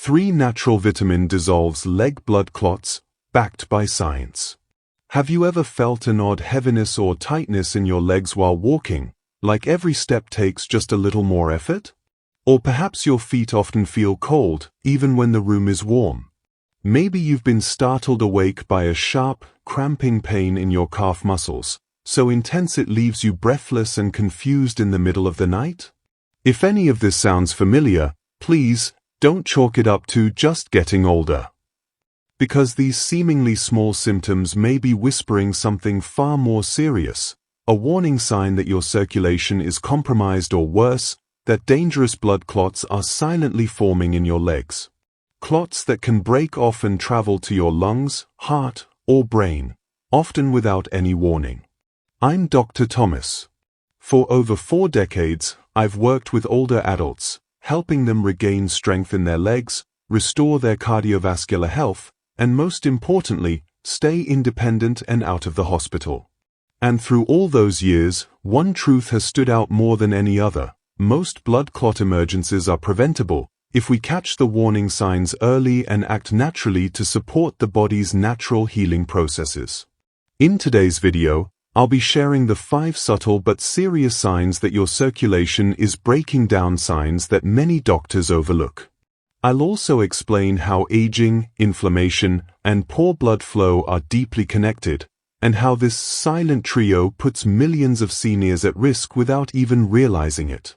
3 natural vitamin dissolves leg blood clots, backed by science. Have you ever felt an odd heaviness or tightness in your legs while walking, like every step takes just a little more effort? Or perhaps your feet often feel cold, even when the room is warm. Maybe you've been startled awake by a sharp, cramping pain in your calf muscles, so intense it leaves you breathless and confused in the middle of the night? If any of this sounds familiar, please, don't chalk it up to just getting older. Because these seemingly small symptoms may be whispering something far more serious, a warning sign that your circulation is compromised, or worse, that dangerous blood clots are silently forming in your legs. Clots that can break off and travel to your lungs, heart, or brain, often without any warning. I'm Dr. Thomas. For over 4 decades, I've worked with older adults, helping them regain strength in their legs, restore their cardiovascular health, and most importantly, stay independent and out of the hospital. And through all those years, one truth has stood out more than any other: most blood clot emergencies are preventable if we catch the warning signs early and act naturally to support the body's natural healing processes. In today's video, I'll be sharing the 5 subtle but serious signs that your circulation is breaking down, signs that many doctors overlook. I'll also explain how aging, inflammation, and poor blood flow are deeply connected, and how this silent trio puts millions of seniors at risk without even realizing it.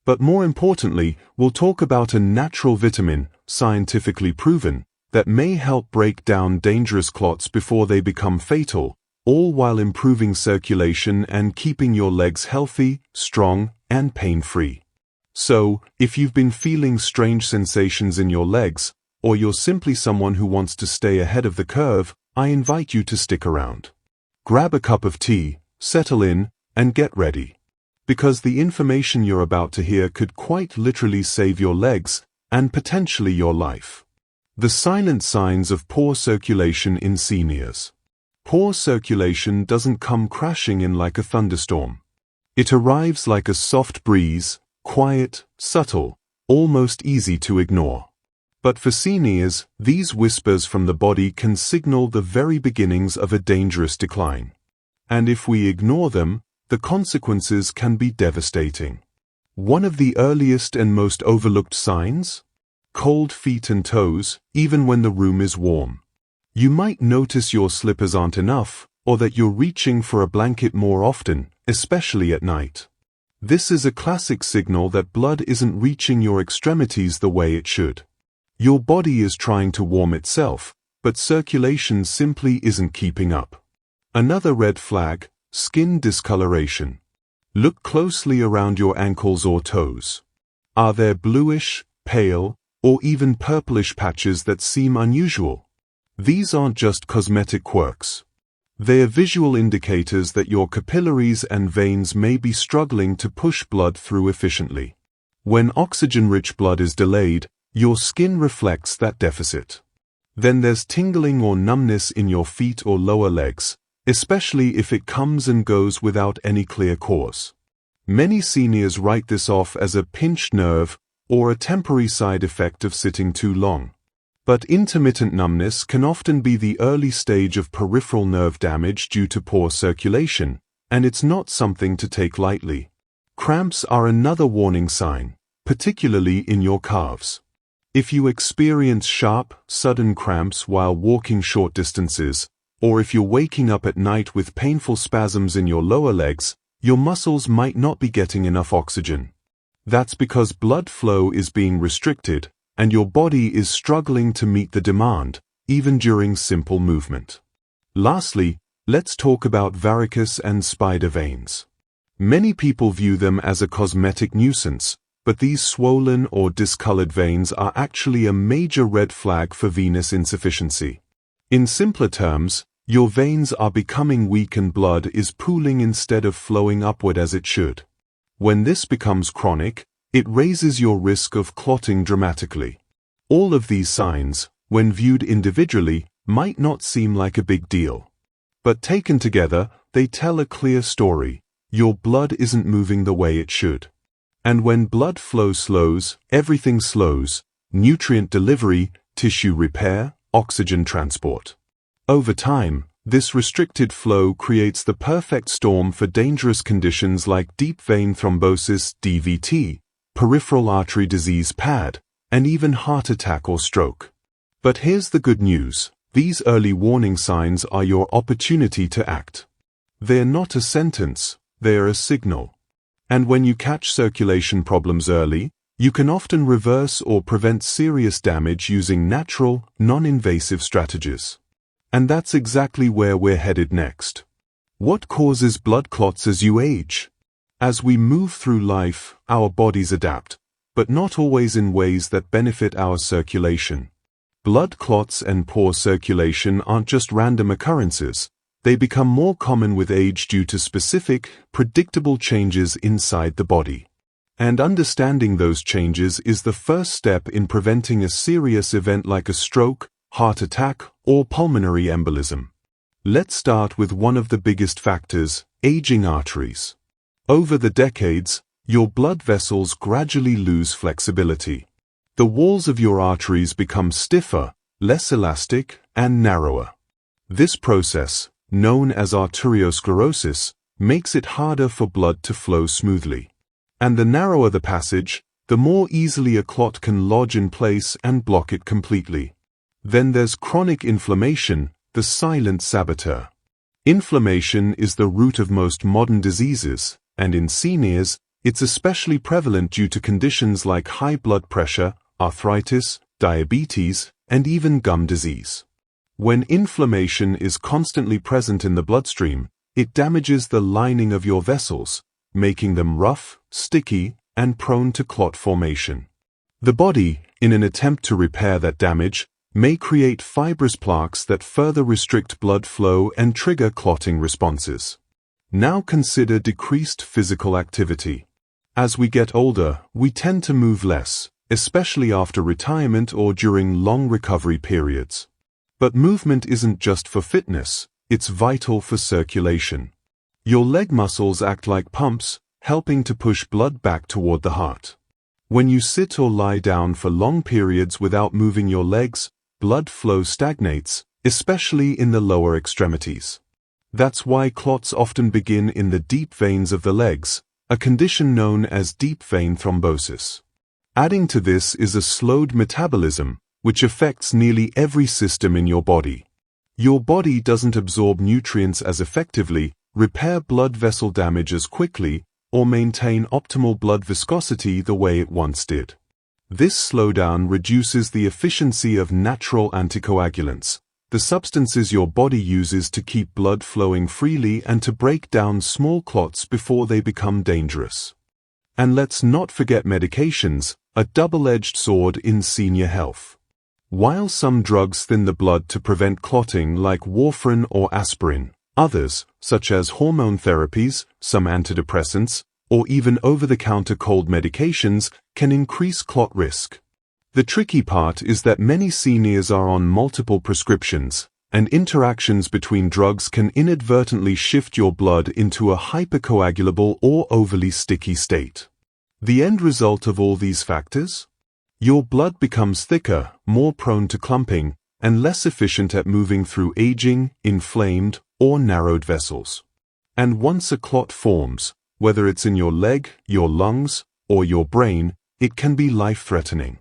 But more importantly, we'll talk about a natural vitamin, scientifically proven, that may help break down dangerous clots before they become fatal, all while improving circulation and keeping your legs healthy, strong, and pain-free. So, if you've been feeling strange sensations in your legs, or you're simply someone who wants to stay ahead of the curve, I invite you to stick around. Grab a cup of tea, settle in, and get ready. Because the information you're about to hear could quite literally save your legs, and potentially your life. The silent signs of poor circulation in seniors. Poor circulation doesn't come crashing in like a thunderstorm. It arrives like a soft breeze, quiet, subtle, almost easy to ignore. But for seniors, these whispers from the body can signal the very beginnings of a dangerous decline. And if we ignore them, the consequences can be devastating. One of the earliest and most overlooked signs? Cold feet and toes, even when the room is warm. You might notice your slippers aren't enough, or that you're reaching for a blanket more often, especially at night. This is a classic signal that blood isn't reaching your extremities the way it should. Your body is trying to warm itself, but circulation simply isn't keeping up. Another red flag: skin discoloration. Look closely around your ankles or toes. Are there bluish, pale, or even purplish patches that seem unusual? These aren't just cosmetic quirks. They are visual indicators that your capillaries and veins may be struggling to push blood through efficiently. When oxygen-rich blood is delayed, your skin reflects that deficit. Then there's tingling or numbness in your feet or lower legs, especially if it comes and goes without any clear cause. Many seniors write this off as a pinched nerve or a temporary side effect of sitting too long. But intermittent numbness can often be the early stage of peripheral nerve damage due to poor circulation, and it's not something to take lightly. Cramps are another warning sign, particularly in your calves. If you experience sharp, sudden cramps while walking short distances, or if you're waking up at night with painful spasms in your lower legs, your muscles might not be getting enough oxygen. That's because blood flow is being restricted, and your body is struggling to meet the demand, even during simple movement. Lastly, let's talk about varicose and spider veins. Many people view them as a cosmetic nuisance, but these swollen or discolored veins are actually a major red flag for venous insufficiency. In simpler terms, your veins are becoming weak and blood is pooling instead of flowing upward as it should. When this becomes chronic, it raises your risk of clotting dramatically. All of these signs, when viewed individually, might not seem like a big deal. But taken together, they tell a clear story: your blood isn't moving the way it should. And when blood flow slows, everything slows, nutrient delivery, tissue repair, oxygen transport. Over time, this restricted flow creates the perfect storm for dangerous conditions like deep vein thrombosis (DVT), peripheral artery disease (PAD), and even heart attack or stroke. But here's the good news. These early warning signs are your opportunity to act. They're not a sentence, they're a signal. And when you catch circulation problems early, you can often reverse or prevent serious damage using natural, non-invasive strategies. And that's exactly where we're headed next. What causes blood clots as you age? As we move through life, our bodies adapt, but not always in ways that benefit our circulation. Blood clots and poor circulation aren't just random occurrences. They become more common with age due to specific, predictable changes inside the body. And understanding those changes is the first step in preventing a serious event like a stroke, heart attack, or pulmonary embolism. Let's start with one of the biggest factors, aging arteries. Over the decades, your blood vessels gradually lose flexibility. The walls of your arteries become stiffer, less elastic, and narrower. This process, known as arteriosclerosis, makes it harder for blood to flow smoothly. And the narrower the passage, the more easily a clot can lodge in place and block it completely. Then there's chronic inflammation, the silent saboteur. Inflammation is the root of most modern diseases, and in seniors, it's especially prevalent due to conditions like high blood pressure, arthritis, diabetes, and even gum disease. When inflammation is constantly present in the bloodstream, it damages the lining of your vessels, making them rough, sticky, and prone to clot formation. The body, in an attempt to repair that damage, may create fibrous plaques that further restrict blood flow and trigger clotting responses. Now consider decreased physical activity. As we get older, we tend to move less, especially after retirement or during long recovery periods. But movement isn't just for fitness, it's vital for circulation. Your leg muscles act like pumps, helping to push blood back toward the heart. When you sit or lie down for long periods without moving your legs, blood flow stagnates, especially in the lower extremities. That's why clots often begin in the deep veins of the legs, a condition known as deep vein thrombosis. Adding to this is a slowed metabolism, which affects nearly every system in your body. Your body doesn't absorb nutrients as effectively, repair blood vessel damage as quickly, or maintain optimal blood viscosity the way it once did. This slowdown reduces the efficiency of natural anticoagulants, the substances your body uses to keep blood flowing freely and to break down small clots before they become dangerous. And let's not forget medications, a double-edged sword in senior health. While some drugs thin the blood to prevent clotting like warfarin or aspirin, others, such as hormone therapies, some antidepressants, or even over-the-counter cold medications, can increase clot risk. The tricky part is that many seniors are on multiple prescriptions, and interactions between drugs can inadvertently shift your blood into a hypercoagulable or overly sticky state. The end result of all these factors? Your blood becomes thicker, more prone to clumping, and less efficient at moving through aging, inflamed, or narrowed vessels. And once a clot forms, whether it's in your leg, your lungs, or your brain, it can be life-threatening.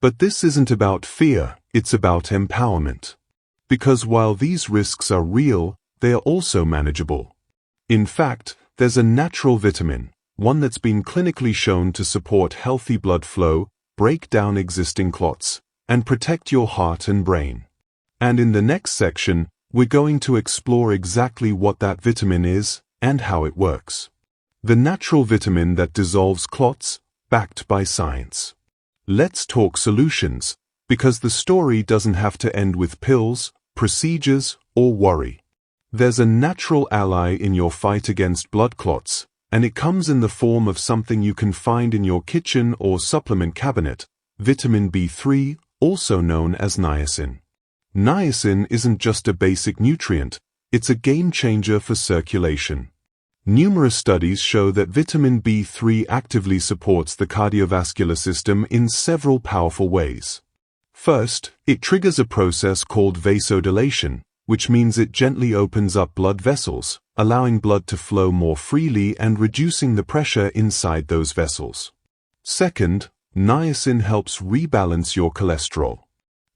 But this isn't about fear, it's about empowerment. Because while these risks are real, they are also manageable. In fact, there's a natural vitamin, one that's been clinically shown to support healthy blood flow, break down existing clots, and protect your heart and brain. And in the next section, we're going to explore exactly what that vitamin is and how it works. The natural vitamin that dissolves clots, backed by science. Let's talk solutions, because the story doesn't have to end with pills, procedures, or worry. There's a natural ally in your fight against blood clots, and it comes in the form of something you can find in your kitchen or supplement cabinet, vitamin B3, also known as niacin. Niacin isn't just a basic nutrient, it's a game changer for circulation. Numerous studies show that vitamin B3 actively supports the cardiovascular system in several powerful ways. First, it triggers a process called vasodilation, which means it gently opens up blood vessels, allowing blood to flow more freely and reducing the pressure inside those vessels. Second, niacin helps rebalance your cholesterol.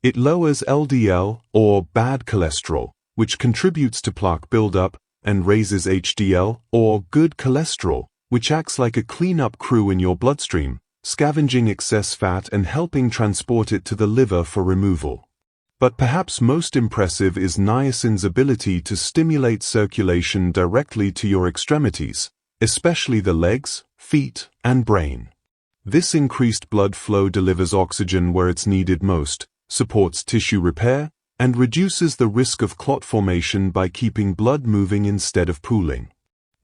It lowers LDL, or bad cholesterol, which contributes to plaque buildup, and raises HDL, or good cholesterol, which acts like a cleanup crew in your bloodstream, scavenging excess fat and helping transport it to the liver for removal. But perhaps most impressive is niacin's ability to stimulate circulation directly to your extremities, especially the legs, feet, and brain. This increased blood flow delivers oxygen where it's needed most, supports tissue repair, and reduces the risk of clot formation by keeping blood moving instead of pooling.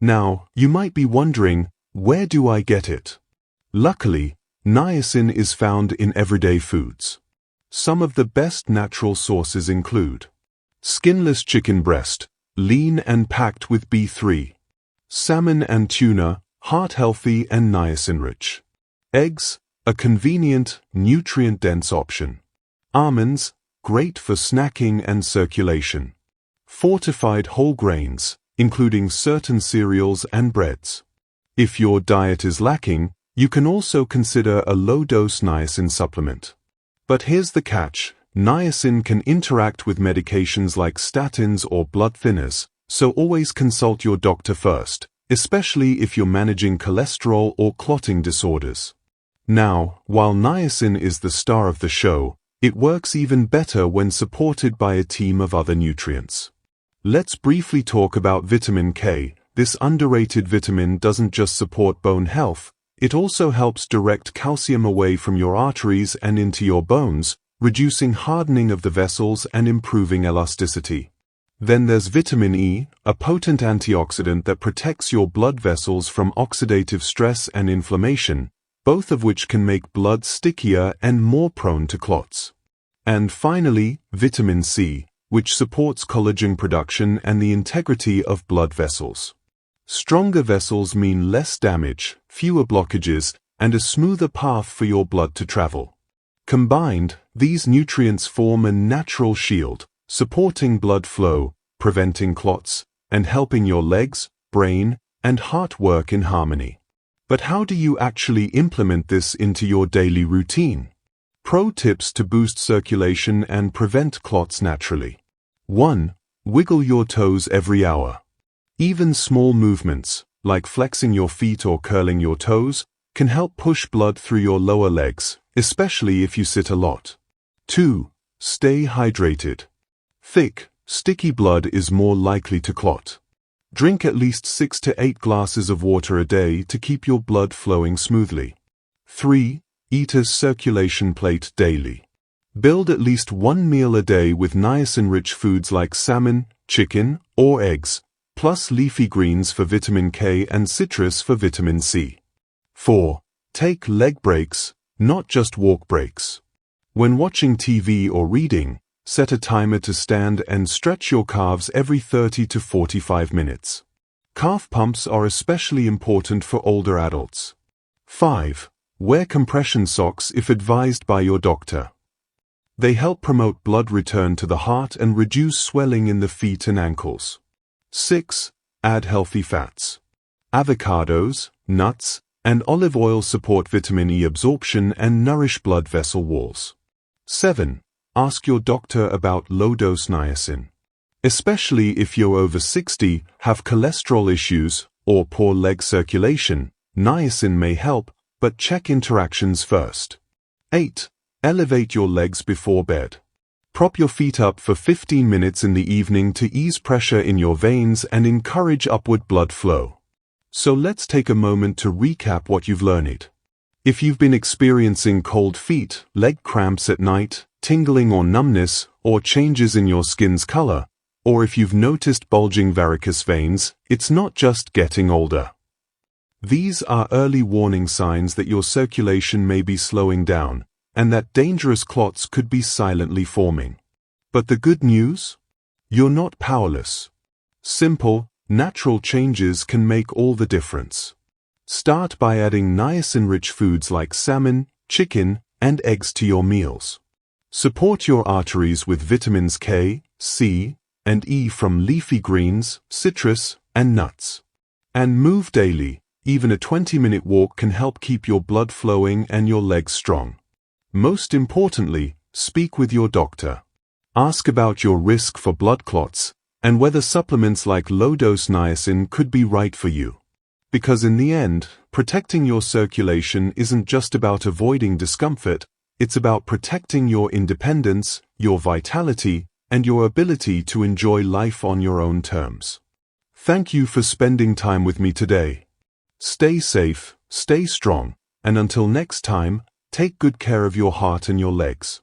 Now, you might be wondering, where do I get it? Luckily, niacin is found in everyday foods. Some of the best natural sources include skinless chicken breast, lean and packed with B3. Salmon and tuna, heart-healthy and niacin-rich. Eggs, a convenient, nutrient-dense option. Almonds, great for snacking and circulation. Fortified whole grains, including certain cereals and breads. If your diet is lacking, you can also consider a low-dose niacin supplement. But here's the catch: niacin can interact with medications like statins or blood thinners, so always consult your doctor first, especially if you're managing cholesterol or clotting disorders. Now, while niacin is the star of the show, it works even better when supported by a team of other nutrients. Let's briefly talk about vitamin K. This underrated vitamin doesn't just support bone health, it also helps direct calcium away from your arteries and into your bones, reducing hardening of the vessels and improving elasticity. Then there's vitamin E, a potent antioxidant that protects your blood vessels from oxidative stress and inflammation, both of which can make blood stickier and more prone to clots. And finally, vitamin C, which supports collagen production and the integrity of blood vessels. Stronger vessels mean less damage, fewer blockages, and a smoother path for your blood to travel. Combined, these nutrients form a natural shield, supporting blood flow, preventing clots, and helping your legs, brain, and heart work in harmony. But how do you actually implement this into your daily routine? Pro tips to boost circulation and prevent clots naturally. 1. Wiggle your toes every hour. Even small movements, like flexing your feet or curling your toes, can help push blood through your lower legs, especially if you sit a lot. 2. Stay hydrated. Thick, sticky blood is more likely to clot. Drink at least 6 to 8 glasses of water a day to keep your blood flowing smoothly. 3. Eat a circulation plate daily. Build at least one meal a day with niacin-rich foods like salmon, chicken, or eggs, plus leafy greens for vitamin K and citrus for vitamin C. 4. Take leg breaks, not just walk breaks. When watching TV or reading, set a timer to stand and stretch your calves every 30 to 45 minutes. Calf pumps are especially important for older adults. 5. Wear compression socks if advised by your doctor. They help promote blood return to the heart and reduce swelling in the feet and ankles. 6. Add healthy fats. Avocados, nuts, and olive oil support vitamin E absorption and nourish blood vessel walls. 7. Ask your doctor about low-dose niacin. Especially if you're over 60, have cholesterol issues, or poor leg circulation, niacin may help, but check interactions first. 8. Elevate your legs before bed. Prop your feet up for 15 minutes in the evening to ease pressure in your veins and encourage upward blood flow. So let's take a moment to recap what you've learned. If you've been experiencing cold feet, leg cramps at night, tingling or numbness, or changes in your skin's color, or if you've noticed bulging varicose veins, it's not just getting older. These are early warning signs that your circulation may be slowing down, and that dangerous clots could be silently forming. But the good news? You're not powerless. Simple, Natural changes can make all the difference. Start by adding niacin-rich foods like salmon, chicken, and eggs to your meals. Support your arteries with vitamins K, C, and E from leafy greens, citrus, and nuts. And move daily. Even a 20-minute walk can help keep your blood flowing and your legs strong. Most importantly, speak with your doctor. Ask about your risk for blood clots and whether supplements like low-dose niacin could be right for you. Because in the end, protecting your circulation isn't just about avoiding discomfort, it's about protecting your independence, your vitality, and your ability to enjoy life on your own terms. Thank you for spending time with me today. Stay safe, stay strong, and until next time, take good care of your heart and your legs.